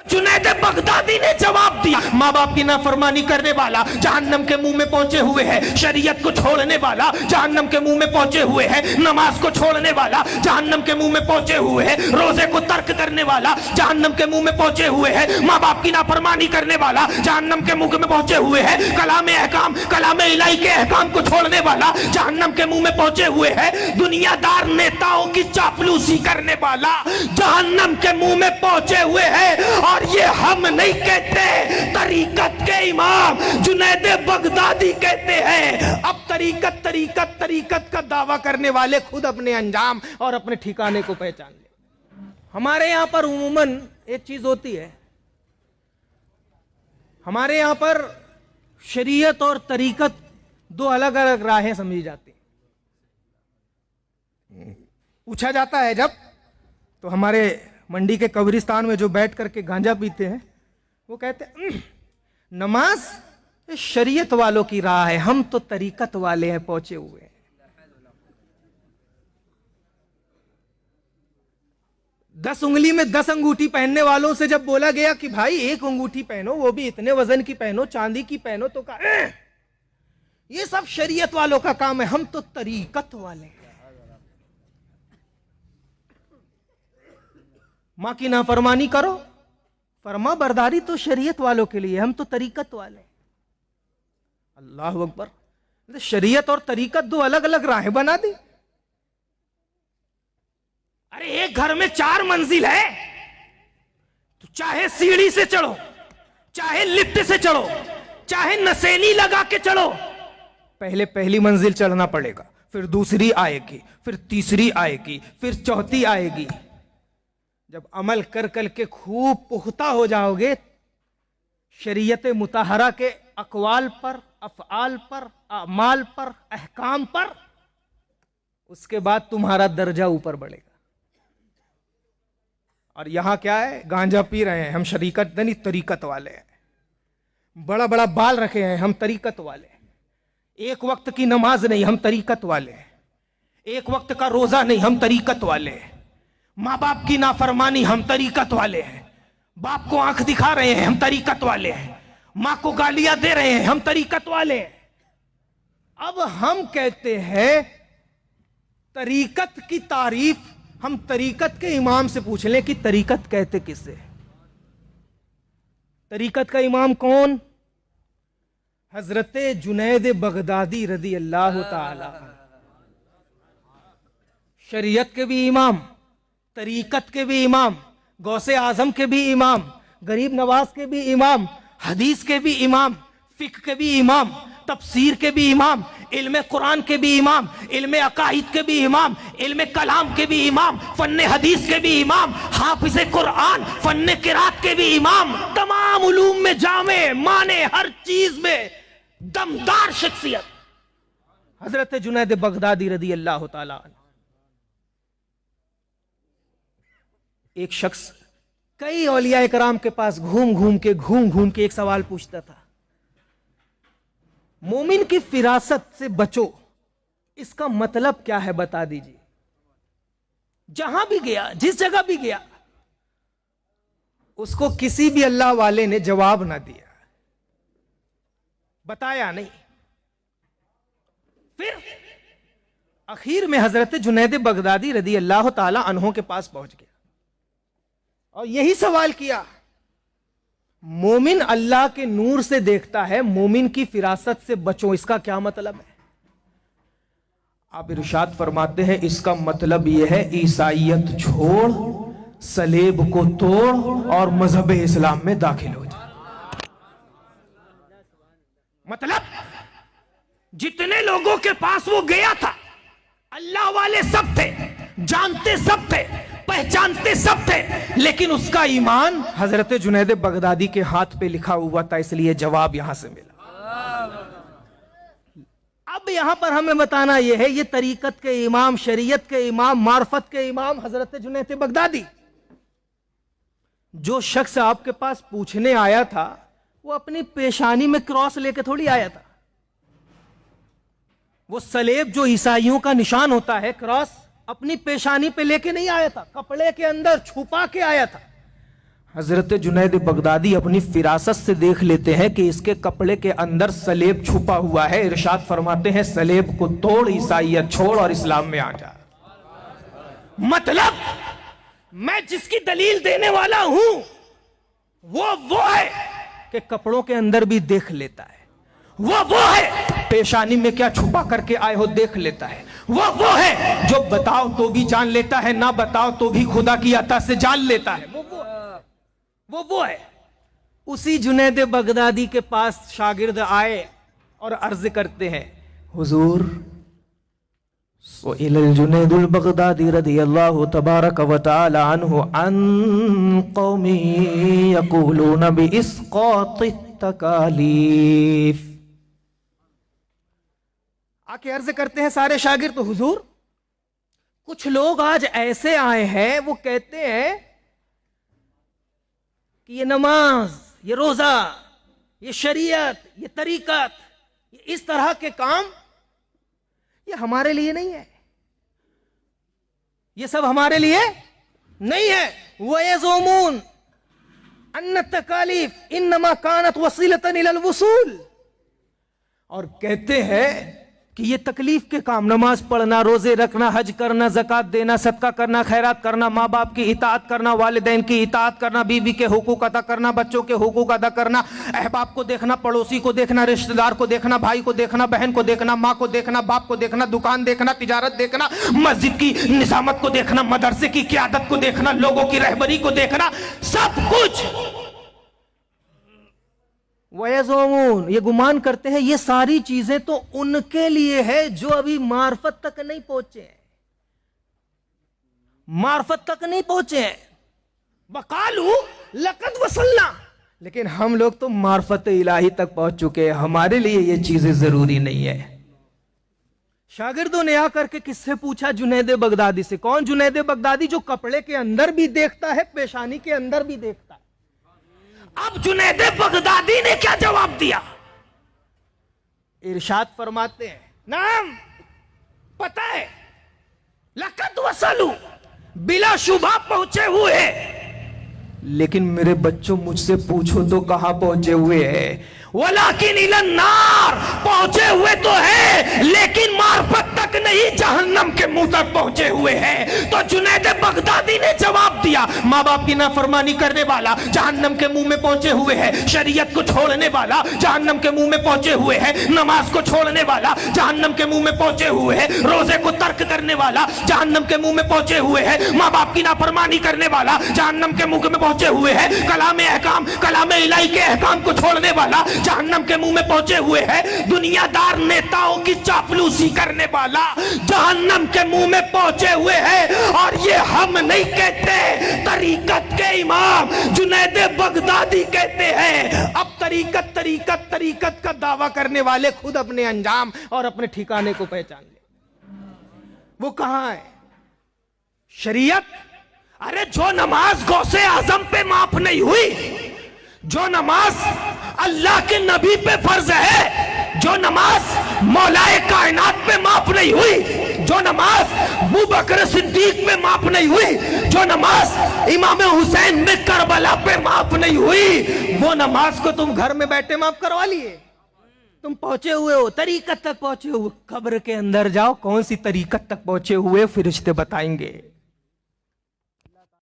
Junaid Baghdadi ने जवाब दिया, माँ बाप की नाफरमानी करने वाला जहन्नम के मुंह में पहुंचे हुए है, शरीयत को छोड़ने वाला जहन्नम के मुंह में पहुंचे हुए है, नमाज को छोड़ने वाला जहन्नम के मुंह में पहुंचे हुए है, रोजे को तर्क करने वाला जहन्नम के मुंह में पहुंचे हुए है, माँ बाप की नाफरमानी करने वाला जहन्नम के मुंह में पहुंचे हुए है, कलाम इलाही के अहकाम को छोड़ने वाला जहन्नम के मुंह में पहुंचे हुए है, दुनियादार नेताओं की चापलूसी करने वाला जहन्नम के मुंह में पहुंचे हुए है। और ये हम नहीं कहते, तरीकत के इमाम जुनैद बगदादी कहते हैं। अब तरीकत का दावा करने वाले खुद अपने अंजाम और अपने ठिकाने को पहचान ले। हमारे यहां पर उमूमन एक चीज होती है, हमारे यहां पर शरीयत और तरीकत दो अलग अलग राहें समझी जाती हैं। पूछा जाता है जब, तो हमारे मंडी के कब्रिस्तान में जो बैठ करके गांजा पीते हैं वो कहते हैं नमाज शरीयत वालों की राह है, हम तो तरीकत वाले हैं, पहुंचे हुए हैं। 10 उंगली में 10 अंगूठी पहनने वालों से जब बोला गया कि भाई एक अंगूठी पहनो, वो भी इतने वजन की पहनो, चांदी की पहनो, तो कहा ये सब शरीयत वालों का काम है, हम तो तरीकत वाले हैं। मां की नाफरमानी करो, फरमा बरदारी तो शरीयत वालों के लिए, हम तो तरीकत वाले। अल्लाह अकबर। शरीयत और तरीकत दो अलग अलग राहें बना दी। अरे एक घर में 4 मंजिल है, तो चाहे सीढ़ी से चढ़ो, चाहे लिफ्ट से चढ़ो, चाहे नसेनी लगा के चढ़ो, पहले पहली मंजिल चढ़ना पड़ेगा, फिर दूसरी आएगी, फिर तीसरी आएगी, फिर चौथी आएगी। जब अमल कर कर के खूब पुख्ता हो जाओगे शरीयत मुताहरा के अकवाल पर, अफआल पर, अमाल पर, अहकाम पर, उसके बाद तुम्हारा दर्जा ऊपर बढ़ेगा। और यहां क्या है, गांजा पी रहे हैं, हम शरीकत नहीं तरीकत वाले हैं। बड़ा बड़ा बाल रखे हैं, हम तरीकत वाले हैं। एक वक्त की नमाज नहीं, हम तरीकत वाले हैं। एक वक्त का रोजा नहीं, हम तरीकत वाले हैं। माँ बाप की नाफरमानी, हम तरीकत वाले हैं। बाप को आंख दिखा रहे हैं, हम तरीकत वाले हैं। माँ को गालियां दे रहे हैं, हम तरीकत वाले हैं। अब हम कहते हैं तरीकत की तारीफ, हम तरीकत के इमाम से पूछ लें कि तरीकत कहते किसे? तरीकत का इमाम कौन? हजरत जुनैद बगदादी रदी अल्लाह ताला। शरीयत के भी इमाम, तरीकत के भी इमाम, गौसे आजम के भी इमाम, गरीब नवाज के भी इमाम, हदीस के भी इमाम, फिक्र के भी इमाम, तफसीर के भी इमाम, इल्म कुरान के भी इमाम, इल्म अकाइद के भी इमाम, इल्म कलाम के भी इमाम, फन्ने हदीस के भी इमाम, हाफिज़े कुरान, फन्ने किरात के भी इमाम, तमाम उलूम में जामे माने, हर चीज में दमदार शख्सियत हजरत जुनैद बगदादी रदी अल्लाह ताला अन्हु। एक शख्स कई औलिया कराम के पास घूम घूम के एक सवाल पूछता था, मोमिन की फिरासत से बचो, इसका मतलब क्या है बता दीजिए। जहां भी गया, जिस जगह भी गया, उसको किसी भी अल्लाह वाले ने जवाब ना दिया, बताया नहीं। फिर आखिर में हजरत जुनैद बगदादी रदी अल्लाह ताला अन्हों के पास पहुंच गया और यही सवाल किया, मोमिन अल्लाह के नूर से देखता है, मोमिन की फिरासत से बचो, इसका क्या मतलब है? आप इरशाद फरमाते हैं, इसका मतलब यह है ईसाइयत छोड़, सलेब को तोड़ और मजहब इस्लाम में दाखिल हो जा। मतलब जितने लोगों के पास वो गया था, अल्लाह वाले सब थे, जानते सब थे, पहचानते सब थे, लेकिन उसका ईमान हजरत जुनैद बगदादी के हाथ पे लिखा हुआ था, इसलिए जवाब यहां से मिला। अब यहां पर हमें बताना यह है, ये तरीकत के इमाम, शरीयत के इमाम, मार्फत के इमाम हजरत जुनैद बगदादी, जो शख्स आपके पास पूछने आया था, वो अपनी पेशानी में क्रॉस लेके थोड़ी आया था। वो सलेब जो ईसाइयों का निशान होता है, क्रॉस, अपनी पेशानी पे लेके नहीं आया था, कपड़े के अंदर छुपा के आया था। हजरत जुनैद बगदादी अपनी फिरासत से देख लेते हैं कि इसके कपड़े के अंदर सलेब छुपा हुआ है। इरशाद फरमाते हैं सलेब को तोड़, ईसाइयत छोड़ और इस्लाम में आ जा। मतलब मैं जिसकी दलील देने वाला हूं वो है कि कपड़ों के अंदर भी देख लेता है, वो है पेशानी में क्या छुपा करके आए हो देख लेता है, वो है जो बताओ तो भी जान लेता है, ना बताओ तो भी खुदा की अता से जान लेता है। वो है। उसी जुनैद बगदादी के पास शागिर्द आए और अर्ज करते हैं, हुजूर सुइल जुनैदुल बगदादी रदियल्लाहु तबारक व तआला अन्हु अन कौमी यक़ूलून बिइस्क़ातित तकालीफ। आके अर्ज करते हैं सारे शागिर्द, तो हुजूर कुछ लोग आज ऐसे आए हैं वो कहते हैं कि ये नमाज, ये रोजा, ये शरीयत, ये तरीकत, ये इस तरह के काम ये हमारे लिए नहीं है, ये सब हमारे लिए नहीं है। वयज़ुमून अन्ना तकालीफ इन्नमा कानत वसीलतन इलल वसूल, और कहते हैं कि ये तकलीफ के काम, नमाज पढ़ना, रोजे रखना, हज करना, ज़कात देना, सदका करना, खैरात करना, माँ बाप की इताअत करना, वालिदैन की इताअत करना, बीवी के हुकूक अदा करना, बच्चों के हुकूक अदा करना, अहबाब को देखना, पड़ोसी को देखना, रिश्तेदार को देखना, भाई को देखना, बहन को देखना, माँ को देखना, बाप को देखना, दुकान देखना, तिजारत देखना, मस्जिद की निजामत को देखना, मदरसे की क़ियादत को देखना, लोगों की रहबरी को देखना, सब कुछ। वयज़ुमून, ये गुमान करते हैं ये सारी चीजें तो उनके लिए है जो अभी मार्फत तक नहीं पहुंचे हैं, मार्फत तक नहीं पहुंचे हैं। वक़ालू लक़द वसलना, लेकिन हम लोग तो मार्फत इलाही तक पहुंच चुके हैं, हमारे लिए ये चीजें जरूरी नहीं है। शागिर्दों ने आकर के किससे पूछा? जुनैद बगदादी से। कौन जुनैद बगदादी? जो कपड़े के अंदर भी देखता है, पेशानी के अंदर भी देखता है। अब जुनैद बगदादी ने क्या जवाब दिया? इरशाद फरमाते हैं, नाम पता है, लक़द वसलू, बिला शुबा पहुंचे हुए हैं, लेकिन मेरे बच्चों मुझसे पूछो तो कहां पहुंचे हुए हैं? वलाकिन इलन नार, पहुंचे हुए तो है लेकिन मार्फत तक नहीं, जहन्नम के मुंह तक पहुंचे हुए हैं। तो जुनैद बगदादी ने जवाब दिया, माँ बाप की नाफरमानी करने वाला जहन्नम के मुंह में पहुंचे हुए है, शरीयत को छोड़ने वाला जहन्नम के मुंह में पहुंचे हुए है, नमाज को छोड़ने वाला जहन्नम के मुंह में पहुंचे हुए है, रोजे को तर्क करने वाला जहन्नम के मुंह में पहुंचे हुए है, माँ बाप की नाफरमानी करने वाला जहन्नम के मुंह में पहुंचे हुए है, कलाम इलाही के अहकाम को छोड़ने वाला जहन्नम के मुंह में पहुंचे हुए हैं, दुनियादार नेताओं की चापलूसी करने वाला जहन्नम के मुंह में पहुंचे हुए हैं। और ये हम नहीं कहते, तरीकत के इमाम जुनैद बगदादी कहते हैं। अब तरीकत का दावा करने वाले खुद अपने अंजाम और अपने ठिकाने को पहचान ले। वो कहां है? शरीयत, अरे जो नमाज गौसे आजम पे माफ नहीं हुई, जो नमाज अल्लाह के नबी पे फर्ज है, जो नमाज मौलाए कायनात पे माफ नहीं हुई, जो नमाज अबू बकर सिद्दीक पे माफ नहीं हुई, जो नमाज इमाम हुसैन में करबला पे माफ नहीं हुई, वो नमाज को तुम घर में बैठे माफ करवा लिए। तुम पहुंचे हुए हो, तरीकत तक पहुंचे हुए। कब्र के अंदर जाओ, कौन सी तरीकत तक पहुंचे हुए, फिरिश्ते बताएंगे।